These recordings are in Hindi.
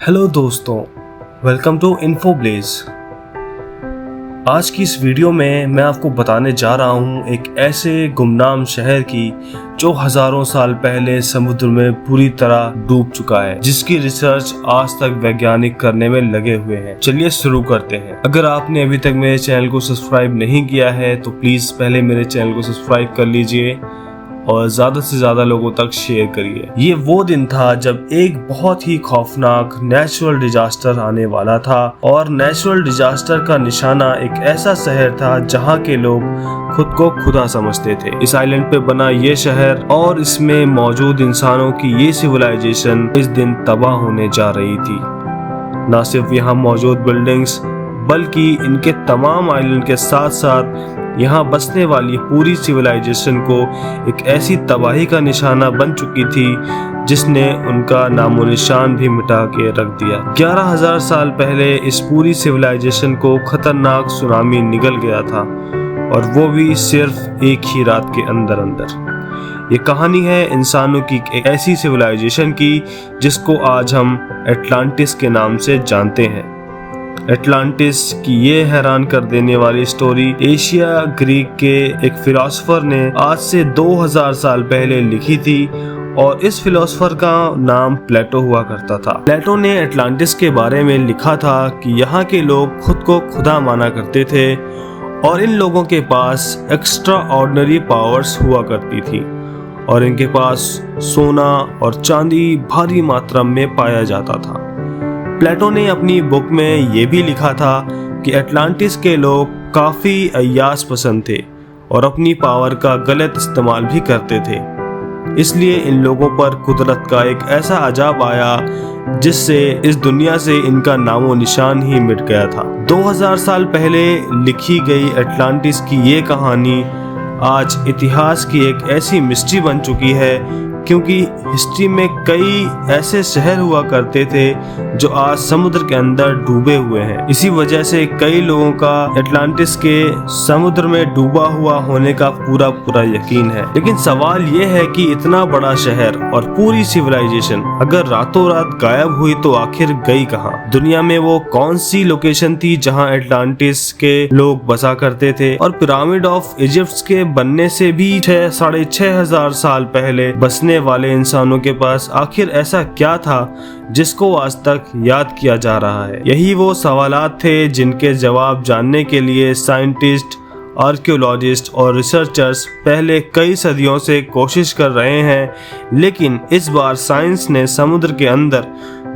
हेलो दोस्तों, वेलकम टू इन्फोब्लेज। आज की इस वीडियो में मैं आपको बताने जा रहा हूँ एक ऐसे गुमनाम शहर की जो हजारों साल पहले समुद्र में पूरी तरह डूब चुका है, जिसकी रिसर्च आज तक वैज्ञानिक करने में लगे हुए हैं। चलिए शुरू करते हैं। अगर आपने अभी तक मेरे चैनल को सब्सक्राइब नहीं किया है तो प्लीज पहले मेरे चैनल को सब्सक्राइब कर लीजिए और ज्यादा से ज्यादा लोगों तक शेयर करिए। ये वो दिन था जब एक बहुत ही खौफनाक नेचुरल डिजास्टर आने वाला था और नेचुरल डिजास्टर का निशाना एक ऐसा शहर था जहाँ के लोग खुद को खुदा समझते थे। इस आइलैंड पे बना ये शहर और इसमें मौजूद इंसानों की ये सिविलाइजेशन इस दिन तबाह होने जा रही थी। न सिर्फ यहाँ मौजूद बिल्डिंग्स बल्कि इनके तमाम आइलैंड के साथ साथ यहाँ बसने वाली पूरी सिविलाइजेशन को एक ऐसी तबाही का निशाना बन चुकी थी जिसने उनका नामो निशान भी मिटा के रख दिया। 11,000 साल पहले इस पूरी सिविलाइजेशन को खतरनाक सुनामी निगल गया था और वो भी सिर्फ एक ही रात के अंदर। ये कहानी है इंसानों की एक ऐसी सिविलाइजेशन की जिसको आज हम एटलांटिस के नाम से जानते हैं। एटलांटिस की ये हैरान कर देने वाली स्टोरी एशिया ग्रीक के एक फिलोसोफर ने आज से 2000 साल पहले लिखी थी और इस फिलोसोफर का नाम प्लेटो हुआ करता था। प्लेटो ने एटलांटिस के बारे में लिखा था कि यहाँ के लोग खुद को खुदा माना करते थे और इन लोगों के पास एक्स्ट्रा ऑर्डिनरी पावर्स हुआ करती थी और इनके पास सोना और चांदी भारी मात्रा में पाया जाता था। प्लेटो ने अपनी बुक में ये भी लिखा था कि एटलांटिस के लोग काफी अय्याश पसंद थे और अपनी पावर का गलत इस्तेमाल भी करते थे, इसलिए इन लोगों पर कुदरत का एक ऐसा अजाब आया जिससे इस दुनिया से इनका नामो निशान ही मिट गया था। 2000 साल पहले लिखी गई एटलांटिस की ये कहानी आज इतिहास की एक ऐसी मिस्ट्री बन चुकी है क्योंकि हिस्ट्री में कई ऐसे शहर हुआ करते थे जो आज समुद्र के अंदर डूबे हुए हैं। इसी वजह से कई लोगों का एटलांटिस के समुद्र में डूबा हुआ होने का पूरा यकीन है। लेकिन सवाल ये है कि इतना बड़ा शहर और पूरी सिविलाइजेशन अगर रातों रात गायब हुई तो आखिर गई कहाँ? दुनिया में वो कौन सी लोकेशन थी जहाँ एटलांटिस के लोग बसा करते थे? और पिरामिड ऑफ इजिप्ट के बनने से भी 6,500 साल पहले बसने वाले इंसानों के पास आखिर ऐसा क्या था जिसको आज तक याद किया जा रहा है? यही वो सवालात थे जिनके जवाब जानने के लिए साइंटिस्ट, आर्कियोलॉजिस्ट और रिसर्चर्स पहले कई सदियों से कोशिश कर रहे हैं, लेकिन इस बार साइंस ने समुद्र के अंदर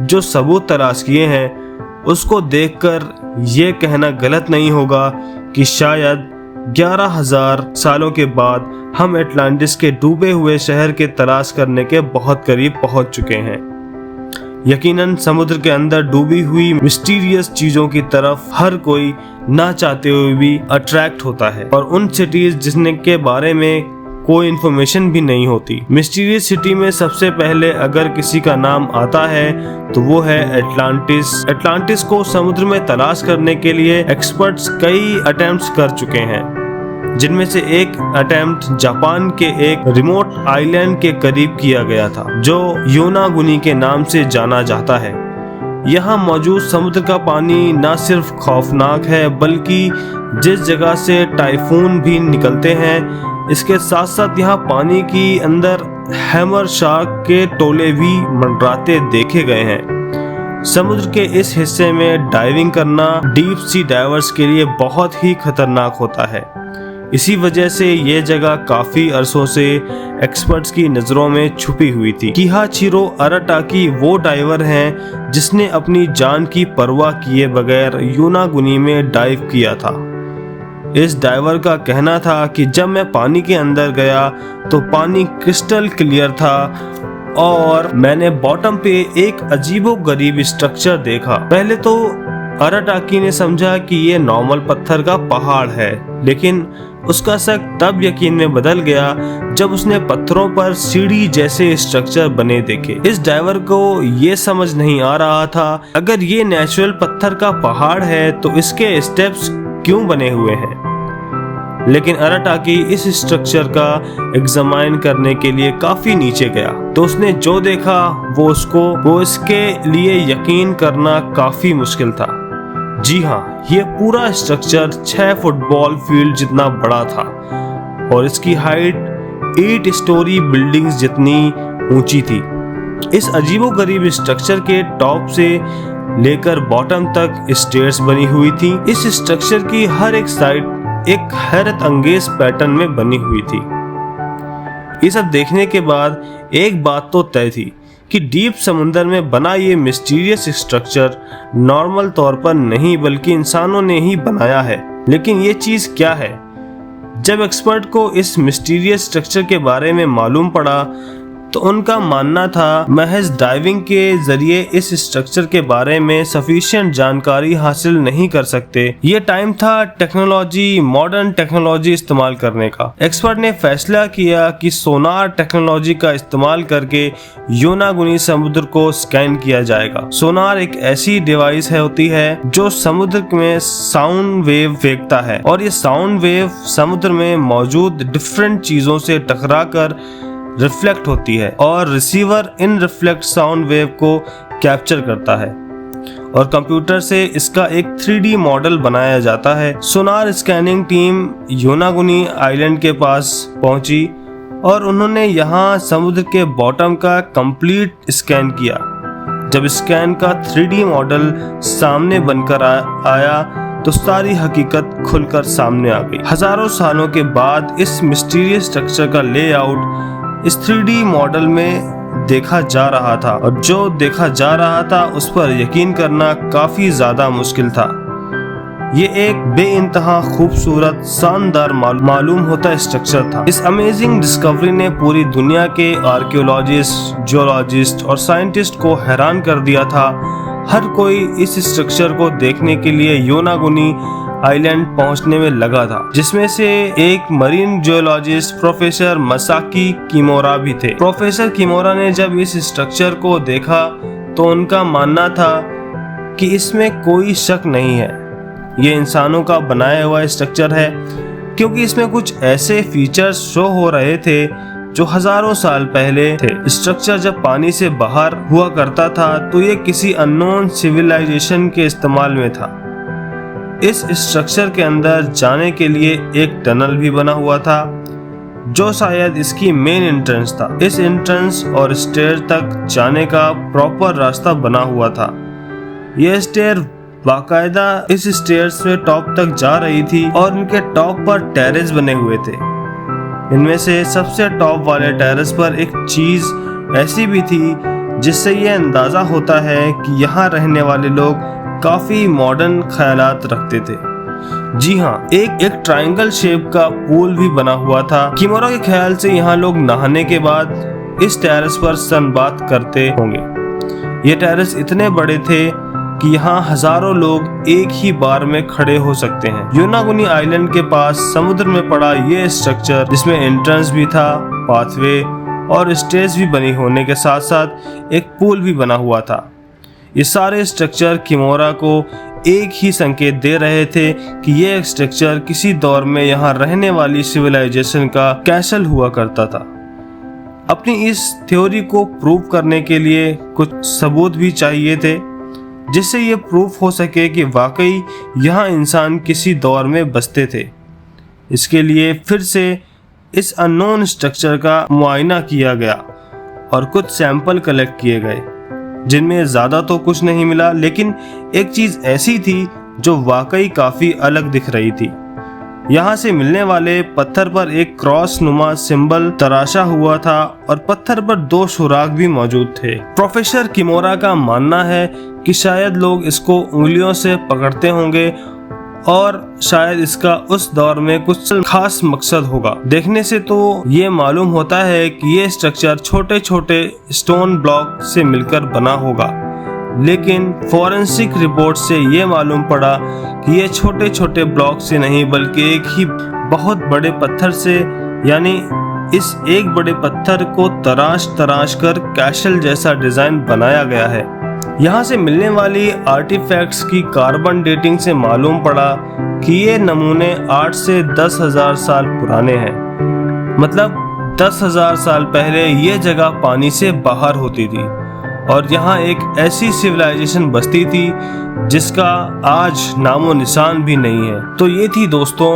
जो सबूत तलाश किए हैं उसको देखकर ये कहना गलत नहीं होगा कि शायद 11,000 सालों के बाद हम एटलांटिस के डूबे हुए शहर के तलाश करने के बहुत करीब पहुंच चुके हैं। यकीनन समुद्र के अंदर डूबी हुई मिस्टीरियस चीजों की तरफ हर कोई ना चाहते हुए भी अट्रैक्ट होता है और उन सिटीज जिसने के बारे में कोई इन्फॉर्मेशन भी नहीं होती। मिस्टीरियस सिटी में सबसे पहले अगर किसी का नाम आता है तो वो है एटलांटिस। एटलांटिस को समुद्र में तलाश करने के लिए एक्सपर्ट्स कई अटेम्प्ट्स कर चुके हैं, जिनमें से एक अटेम्प्ट जापान के एक रिमोट आइलैंड के करीब किया गया था जो योनागुनी के नाम से जाना जाता है। यहाँ मौजूद समुद्र का पानी न सिर्फ खौफनाक है बल्कि जिस जगह से टाइफून भी निकलते हैं, इसके साथ साथ यहाँ पानी की अंदर हैमर शार्क के टोले भी मंडराते देखे गए हैं। समुद्र के इस हिस्से में डाइविंग करना डीप सी डाइवर्स के लिए बहुत ही खतरनाक होता है। इसी वजह से ये जगह काफी अरसों से एक्सपर्ट्स की नजरों में छुपी हुई थी। किहाचिरो अराटाकी वो डाइवर हैं जिसने अपनी जान की परवाह किए बगैर योनागुनी में डाइव किया था। इस डाइवर का कहना था कि जब मैं पानी के अंदर गया तो पानी क्रिस्टल क्लियर था और मैंने बॉटम पे एक अजीबोगरीब स्ट्रक्चर देखा। पहले तो अराटाकी ने समझा कि ये नॉर्मल पत्थर का पहाड़ है, लेकिन उसका शक तब यकीन में बदल गया जब उसने पत्थरों पर सीढ़ी जैसे स्ट्रक्चर बने देखे। इस डाइवर को ये समझ नहीं आ रहा था अगर ये नेचुरल पत्थर का पहाड़ है तो इसके स्टेप्स क्यों बने हुए हैं। लेकिन अराटाकी इस स्ट्रक्चर का एग्जामाइन करने के लिए काफी नीचे गया, तो उसने जो देखा वो इसके लिए यकीन करना काफी मुश्किल था। जी हाँ, ये पूरा स्ट्रक्चर 6 फुटबॉल फील्ड जितना बड़ा था और इसकी हाइट 8 स्टोरी बिल्डिंग्स जितनी ऊंची थी। इस अजीबोगरीब स्ट्रक्चर के टॉप से लेकर बॉटम तक स्टेयर्स बनी हुई थी। इस स्ट्रक्चर की हर एक साइड एक हैरत अंगेज पैटर्न में बनी हुई थी। ये सब देखने के बाद एक बात तो तय थी कि डीप समुंदर में बना ये मिस्टीरियस स्ट्रक्चर नॉर्मल तौर पर नहीं बल्कि इंसानों ने ही बनाया है। लेकिन ये चीज क्या है? जब एक्सपर्ट को इस मिस्टीरियस स्ट्रक्चर के बारे में मालूम पड़ा तो उनका मानना था महज डाइविंग के जरिए इस स्ट्रक्चर के बारे में सफिशिएंट जानकारी हासिल नहीं कर सकते। ये टाइम था मॉडर्न टेक्नोलॉजी इस्तेमाल करने का। एक्सपर्ट ने फैसला किया कि सोनार टेक्नोलॉजी का इस्तेमाल करके योनागुनी समुद्र को स्कैन किया जाएगा। सोनार एक ऐसी डिवाइस होती है जो समुद्र में साउंड वेव फेंकता है और ये साउंड वेव समुद्र में मौजूद डिफरेंट चीजों से टकराकर रिफ्लेक्ट होती है और रिसीवर इन रिफ्लेक्ट साउंड वेव को कैप्चर करता है और कंप्यूटर से इसका एक 3D मॉडल बनाया जाता है। सोनार स्कैनिंग टीम योनागुनी आइलैंड के पास पहुंची और उन्होंने यहां समुद्र के बॉटम का कंप्लीट स्कैन किया। जब स्कैन का 3D मॉडल सामने बनकर आया तो सारी हकीकत खुलकर सामने आ गई। हजारों सालों के बाद इस मिस्टीरियस स्ट्रक्चर का लेआउट इस 3D मॉडल में देखा जा रहा था और जो देखा जा रहा था उस पर यकीन करना काफी ज्यादा मुश्किल था। ये एक बेइंतहा खूबसूरत शानदार मालूम होता स्ट्रक्चर था। इस अमेजिंग डिस्कवरी ने पूरी दुनिया के आर्कियोलॉजिस्ट, जियोलॉजिस्ट और साइंटिस्ट को हैरान कर दिया था। हर कोई इस स्ट्रक्चर को देखने के लिए योनागुनी आइलैंड पहुंचने में लगा था, जिसमें से एक मरीन जियोलॉजिस्ट प्रोफेसर मसाकी किमोरा भी थे। प्रोफेसर किमोरा ने जब इस स्ट्रक्चर को देखा तो उनका मानना था कि इसमें कोई शक नहीं है, ये इंसानों का बनाया हुआ स्ट्रक्चर है, क्योंकि इसमें कुछ ऐसे फीचर्स शो हो रहे थे जो हजारों साल पहले थे। स्ट्रक्चर जब पानी से बाहर हुआ करता था तो ये किसी अननोन सिविलाइजेशन के इस्तेमाल में था। इस स्ट्रक्चर के अंदर जाने के लिए एक टनल भी बना हुआ था जो शायद इसकी मेन एंट्रेंस था। इस एंट्रेंस और स्टेयर तक जाने का प्रॉपर रास्ता बना हुआ था। यह स्टेयर बाकायदा इस स्टेयर्स में टॉप तक जा रही थी और इनके टॉप पर टेरेस बने हुए थे। इनमें से सबसे टॉप वाले टेरेस पर एक चीज ऐसी भी थी जिससे यह अंदाजा होता है कि यहाँ रहने वाले लोग काफी मॉडर्न ख्यालात रखते थे। जी हाँ, एक ट्रायंगल शेप का पूल भी बना हुआ था। किमोरा के ख्याल से यहाँ लोग नहाने के बाद इस टेरेस पर सनबाथ करते होंगे। ये टेरेस इतने बड़े थे कि यहाँ हजारों लोग एक ही बार में खड़े हो सकते हैं। योनागुनी आइलैंड के पास समुद्र में पड़ा ये स्ट्रक्चर, जिसमें एंट्रेंस भी था, पाथवे और स्टेज भी बनी होने के साथ साथ एक पूल भी बना हुआ था। ये सारे स्ट्रक्चर किमोरा को एक ही संकेत दे रहे थे कि यह स्ट्रक्चर किसी दौर में यहाँ रहने वाली सिविलाइजेशन का कैसल हुआ करता था। अपनी इस थ्योरी को प्रूव करने के लिए कुछ सबूत भी चाहिए थे जिससे ये प्रूफ हो सके कि वाकई यहाँ इंसान किसी दौर में बसते थे। इसके लिए फिर से इस अननोन स्ट्रक्चर का मुआयना किया गया और कुछ सैंपल कलेक्ट किए गए, जिनमें ज्यादा तो कुछ नहीं मिला, लेकिन एक चीज ऐसी थी जो वाकई काफी अलग दिख रही थी। यहाँ से मिलने वाले पत्थर पर एक क्रॉस नुमा सिंबल तराशा हुआ था और पत्थर पर 2 सुराग भी मौजूद थे। प्रोफेसर किमोरा का मानना है कि शायद लोग इसको उंगलियों से पकड़ते होंगे और शायद इसका उस दौर में कुछ खास मकसद होगा। देखने से तो ये मालूम होता है कि ये स्ट्रक्चर छोटे छोटे स्टोन ब्लॉक से मिलकर बना होगा, लेकिन फॉरेंसिक रिपोर्ट से ये मालूम पड़ा कि ये छोटे छोटे ब्लॉक से नहीं बल्कि एक ही बहुत बड़े पत्थर से, यानी इस एक बड़े पत्थर को तराश कर कैसल जैसा डिजाइन बनाया गया है। यहाँ से मिलने वाली आर्टिफैक्ट्स की कार्बन डेटिंग से मालूम पड़ा कि ये नमूने 8 से 10,000 साल पुराने हैं। मतलब 10,000 साल पहले ये जगह पानी से बाहर होती थी और यहाँ एक ऐसी सिविलाइजेशन बसती थी जिसका आज नामो निशान भी नहीं है। तो ये थी दोस्तों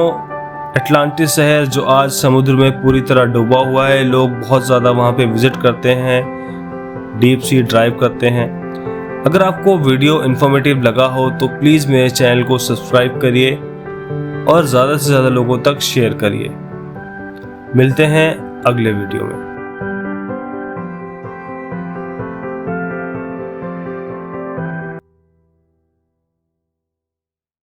अटलांटिस शहर, जो आज समुद्र में पूरी तरह डूबा हुआ है। लोग बहुत ज़्यादा वहाँ पे विजिट करते हैं, डीप सी ड्राइव करते हैं। अगर आपको वीडियो इन्फॉर्मेटिव लगा हो तो प्लीज़ मेरे चैनल को सब्सक्राइब करिए और ज़्यादा से ज़्यादा लोगों तक शेयर करिए। मिलते हैं अगले वीडियो में।